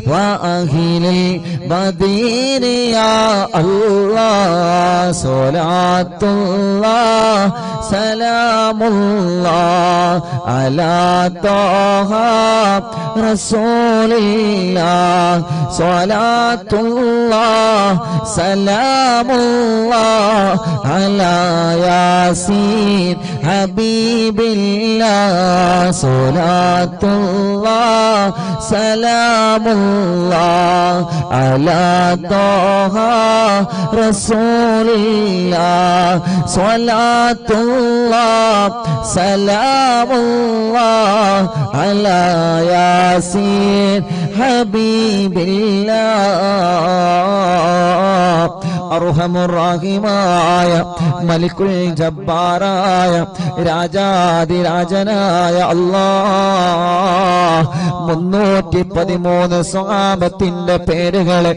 وأهل البدير يا الله صلاة الله سلام الله على طه رسول الله صلاة الله سلام الله على ياسين حبيب الله صلاة الله سلام الله على طه رسول الله صلاة الله سلام الله على ياسين حبيب الله അർഹമുർറഹീമായ മലിക്കുൽ ജബ്ബാറായ രാജാതിരാജനായ അല്ലാഹ് 313 സ്വഹാബത്തിന്റെ പേരുകളെ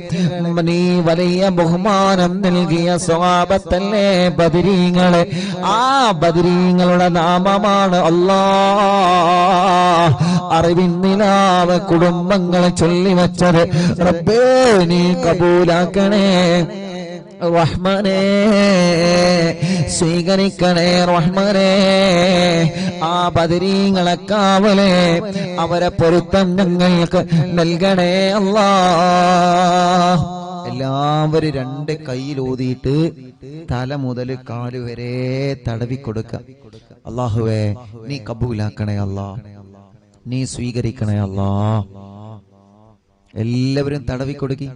നീ വലിയ ബഹുമാനം നൽകിയ സ്വഹാബത്തല്ലേ ബദരീങ്ങളെ. ആ ബദരീങ്ങളുടെ നാമമാണ് അല്ലാഹ് അറിവിന്നിലാവ് കുടുംബങ്ങളെ ചൊല്ലിവച്ചത്. റബ്ബേ നീ കബൂലാക്കണേ റഹ്മാനേ, സ്വീകരിക്കണേ റഹ്മാനേ. ആ ബദരീങ്ങളെ കാവലേ അവരെ പൊരുത്തം ഞങ്ങൾക്ക് നൽകണേ അല്ലാഹ്. എല്ലാവരും 2 കൈയിലൂതിയിട്ട് തല മുതൽ കാല് വരെ തടവിക്കൊടുക്ക. അല്ലാഹുവേ നീ കബൂലാക്കണേ അല്ലാഹ്, നീ സ്വീകരിക്കണേ അല്ലാഹ്. എല്ലാവരും തടവിക്കൊടുക്കി.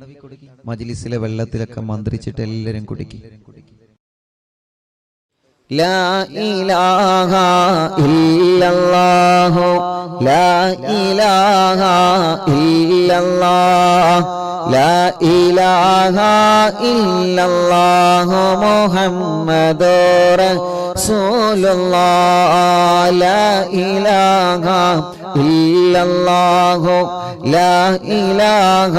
മജ്ലിസിലെ വെള്ളത്തിലൊക്കെ മന്ത്രിച്ചിട്ട് എല്ലാവരും കുടുക്കി. ലാ ഇലാഹ ഇല്ലല്ലാഹു ലാ ഇലാഹ ഇല്ലല്ലാഹ് ലാ ഇലാഹ ഇല്ലല്ലാഹു മുഹമ്മദുർ റസൂലുള്ളാഹ് ലാ ഇലാഹ ഇല്ലല്ലാഹു ലാ ഇലാഹ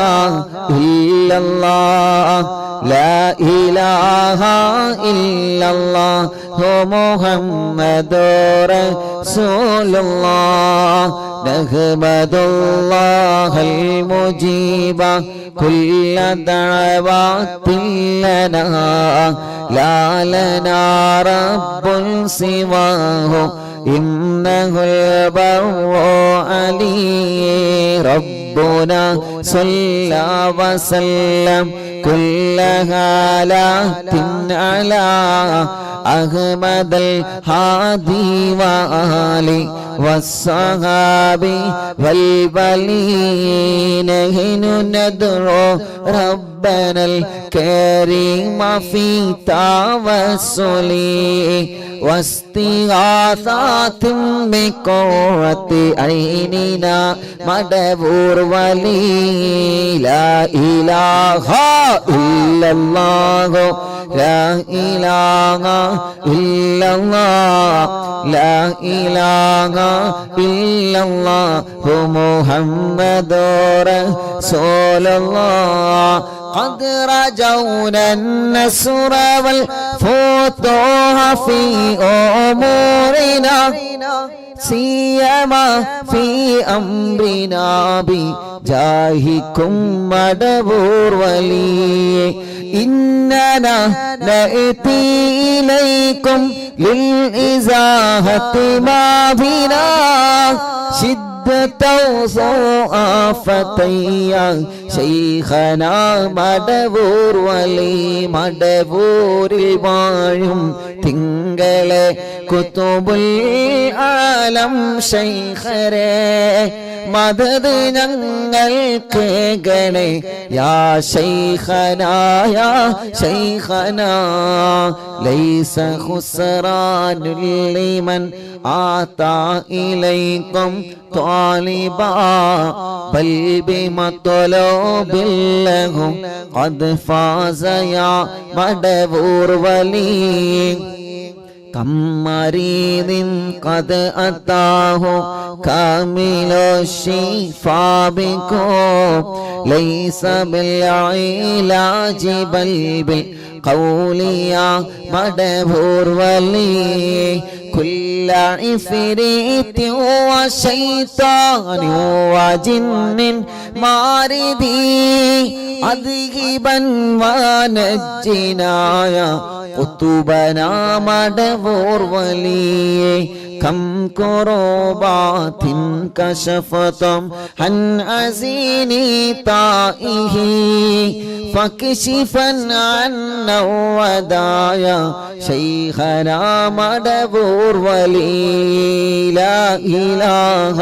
ഇല്ലല്ലാഹ് ലാ ഇലാഹ ഇല്ലല്ലാഹു മുഹമ്മദുർ റസൂലുള്ളാഹ് നഹ്മദുല്ലാഹൽ മുജീബ കുല്ല ദഅവാതിൻ ലനാ ലാ ലനാ റബ്ബുൻ സിവാഹു ഇന്നഹുൽ ബർറു അലീ ربنا صلى وسلم كل حالات على أحمد الهادي وآله والصحابي والبلين حين ندعو ربنا الكريم في توسلي واستغاثات بقرة عيننا مدبور ولي لا إله إلا الله لا إله إلا الله لا إله إلا الله محمد رسول الله قد رجونا النصر والفتوح في أمورنا سيما في أمرنا بجاهكم مدبور ولي إننا نأتي إليكم للإزاحة ما بنا شدة وصوافة شيخنا മടവൂർ വലി മടവൂരിൽ വാഴും തിങ്കളെ കുതുബുൽ ആലം ശൈഖരേ മദദ് ഞങ്ങൾക്ക് ഗണേ യാ ശൈഖനാ യാ ശൈഖനാ ലൈസ ഖുസ്റാനുൽ ലിമൻ ആതാ ഇലൈക്കും ത്വാലിബാ ബൽ ബിമത്ലൂബിൽ ലഹു ഖദ് ഫാസ യാ മടവൂർ വലി كم مريض قد أتاه كامل الشفاء بكم ليس بالعلاج بل بالقول يا مدبور ولي كل عفريت وشيطان وجن ماردي أذهبا ونجنا يا قطبنا مدبور ولي كم كربات كشفتم عن أزيني طائه فكشفا عنا ودايا شيخنا مدبور ولي لا إله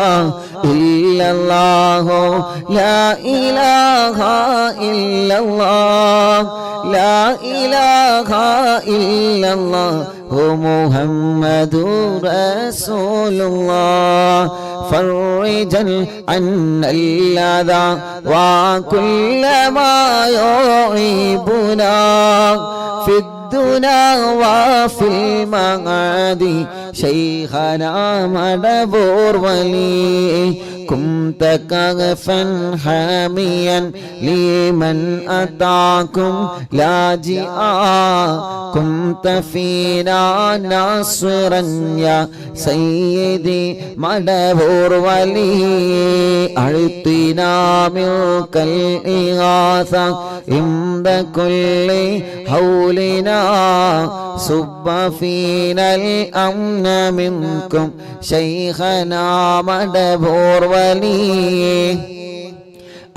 إلا الله لا إله إلا الله لا إله إلا الله محمد رسول الله فرجا عنا الأذى وكل ما يعيبنا في الدنيا وفي المعاد شيخنا مدبور ولي كنت كغفا حاميا لمن أتاكم لاجئا كنت فينا ناصرا يا سيدي مدبور ولي أعطنا منك الإغاثة عند كل حولنا صب فينا الأمن منكم شيخنا مدبور ولي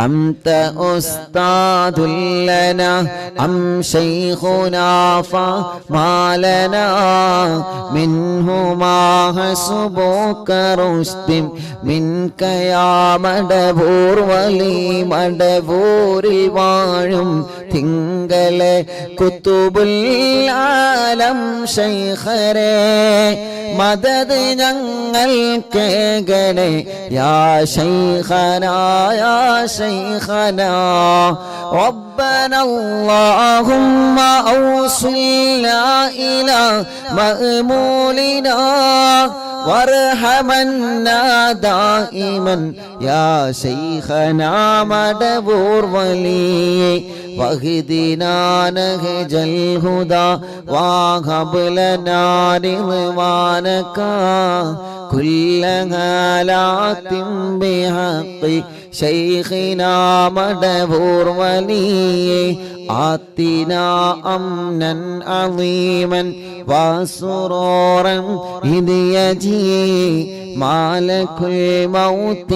أنت أستاذ لنا أم شيخنا فما لنا منهما حسبك رشد منك يا مدبور ولي مدبور വാഴും തിങ്കളെ കുതുബുൽ ആലം ശൈഖരേ മദദ് ഞങ്ങൾക്ക് ഗണേ യാ ശൈഖനാ യാ شيخنا ربنا اللهم أوصلنا إلى مأمولنا وارحمنا دائما يا شيخنا مدبور ولي واهدنا نهج الهدى وهب لنا رضوانك كل هالات بحق شيخنا مدبور ولي آتنا أمنا عظيما وسرورا إذ يجي مالك الموت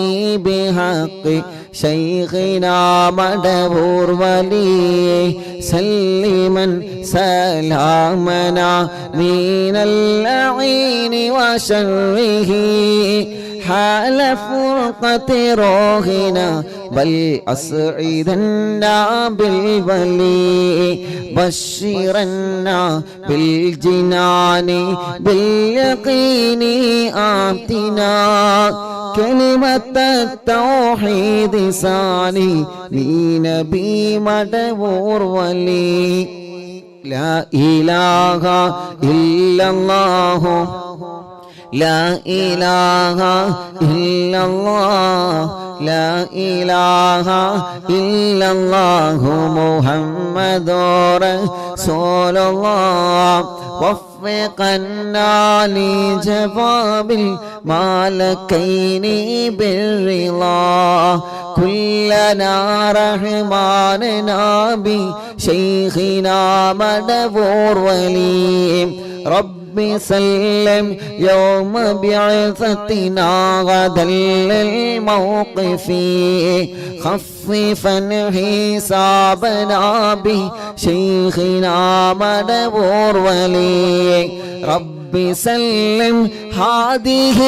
بحق شيخنا مدبور ولي سلما سلامنا من اللعين وشره حال فرقة روحنا بل أسعدنا بالولي بشرنا بالجنان باليقين آتنا كلمة التوحيد ثاني لنبي مدبور ولي لا إله إلا الله لا إله إلا الله لا إله إلا الله محمد رسول الله وفقنا لجواب الملكين بالرضا كلنا رحماننا بشيخنا مدبور وليم رب سلم يوم بعثتنا غدا للموقف خففا حسابنا بشيخنا مدبور ولي رب سلم هذه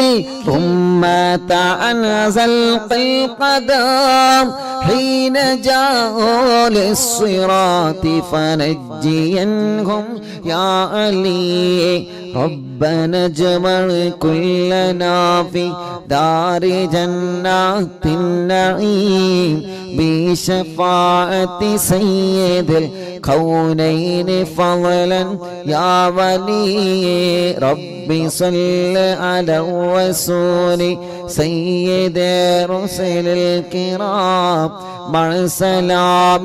الأمة عن زلق القدم حين جاءوا للصراط فنجينهم يا علي ربنا اجمع كلنا في دار جنات النعيم بشفاعة سيد الكونين فضلا يا ولي ربي صل على الرسول سيد رسل الكرام مع سلام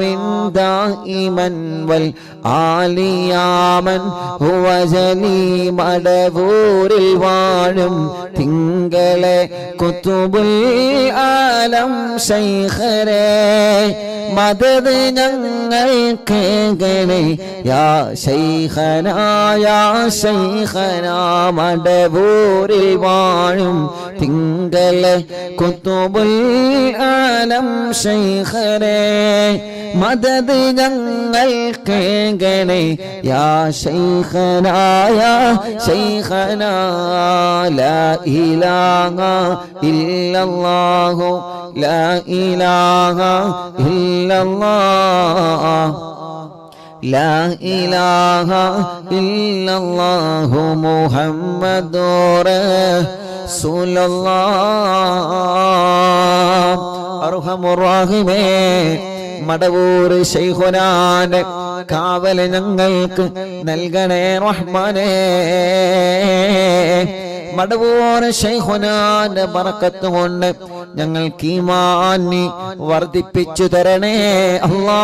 دائما والآل يا من هو جلي مدبور الوالم തിങ്കളെ കുതുബുൽ ആലം ശൈഖരേ മദദ് ഞങ്ങൾക്ക് ഗണേ യാ ശൈഖനാ യാ ശൈഖനാ മടബൂരിൽ വാഴും തിങ്കളെ കുതുബുൽ ആലം ശൈഖരേ മദദ് ഞങ്ങൾക്ക് ഗണേ യാ ശൈഖനാ യാ ശൈഖനാ ലാ ഇലാഹ ഇല്ലല്ലാഹു ലാ ഇലാഹ ഇല്ലല്ലാഹ് ലാ ഇലാഹ ഇല്ലല്ലാഹു മുഹമ്മദുർ റസൂലുള്ളാഹ് അർഹമുർ റഹീമേ മടവൂർ ശൈഖുനാന്റെ കാവല് ഞങ്ങൾക്ക് നൽകണേ റഹ്മാനേ മടവൂർ ശൈഖുനാന്റെ ബറക്കത്ത് കൊണ്ട് ഞങ്ങൾക്ക് ഈമാൻ വർദ്ധിപ്പിച്ചു തരണേ അല്ലാഹ്